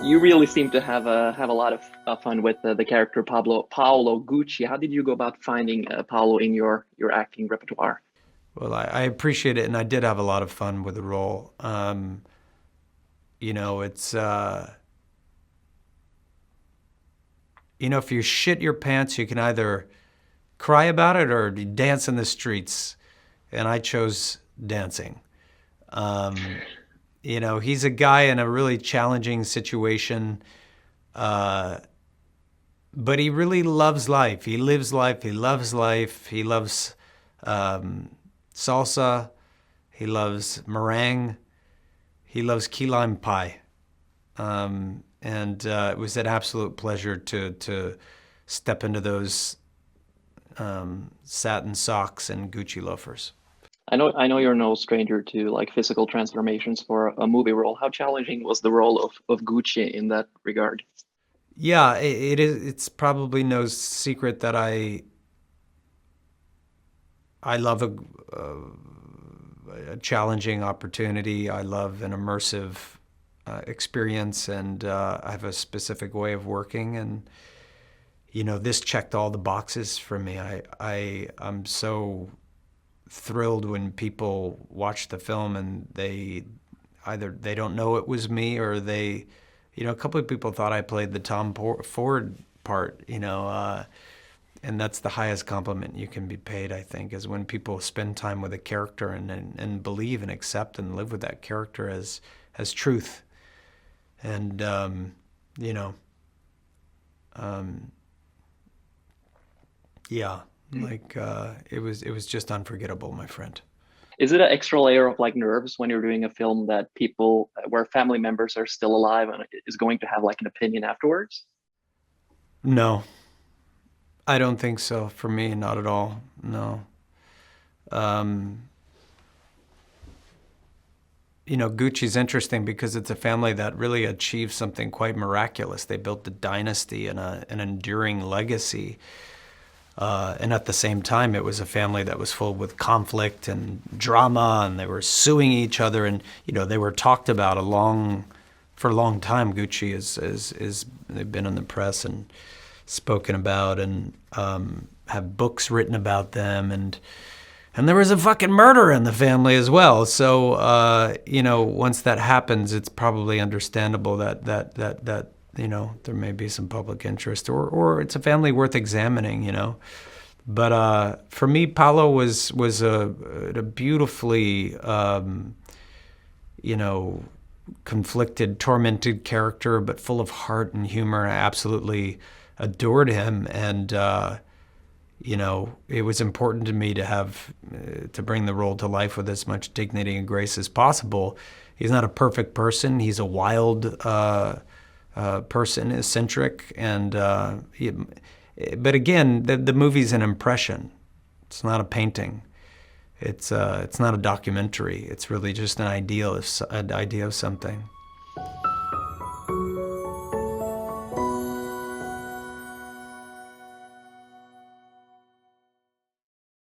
You really seem to have a lot of fun with the character Paolo Gucci. How did you go about finding Paolo in your acting repertoire? Well, I appreciate it, and I did have a lot of fun with the role. It's if you shit your pants, you can either cry about it or dance in the streets, and I chose dancing. Um, he's a guy in a really challenging situation, uh, but he really loves life. He lives life. He loves life. He loves um, salsa. He loves meringue. He loves key lime pie. And it was an absolute pleasure to step into those satin socks and Gucci loafers. I know you're no stranger to like physical transformations for a movie role. How challenging was the role of Gucci in that regard? Yeah, it is. It's probably no secret that I love a challenging opportunity. I love an immersive experience, and I have a specific way of working. And this checked all the boxes for me. I'm so thrilled when people watch the film and they don't know it was me, or a couple of people thought I played the Tom Ford part, and that's the highest compliment you can be paid, I think, is when people spend time with a character and believe and accept and live with that character as truth. And, you know, um, yeah, it was just unforgettable, my friend. Is it an extra layer of like nerves when you're doing a film that people where family members are still alive and is going to have like an opinion afterwards? No, I don't think so. For me, not at all. No. Um, Gucci's interesting because it's a family that really achieved something quite miraculous. They built a dynasty and an enduring legacy. And at the same time, it was a family that was full with conflict and drama, and they were suing each other. And they were talked about for a long time. Gucci is they've been in the press and spoken about, and have books written about them, and there was a fucking murder in the family as well. So once that happens, it's probably understandable that there may be some public interest, or it's a family worth examining. But for me, Paolo was a beautifully you know conflicted, tormented character, but full of heart and humor. I absolutely adored him, and it was important to me to bring the role to life with as much dignity and grace as possible. He's not a perfect person. He's a wild person, eccentric, and but again, the movie's an impression. It's not a painting. It's not a documentary. It's really just an idea of something.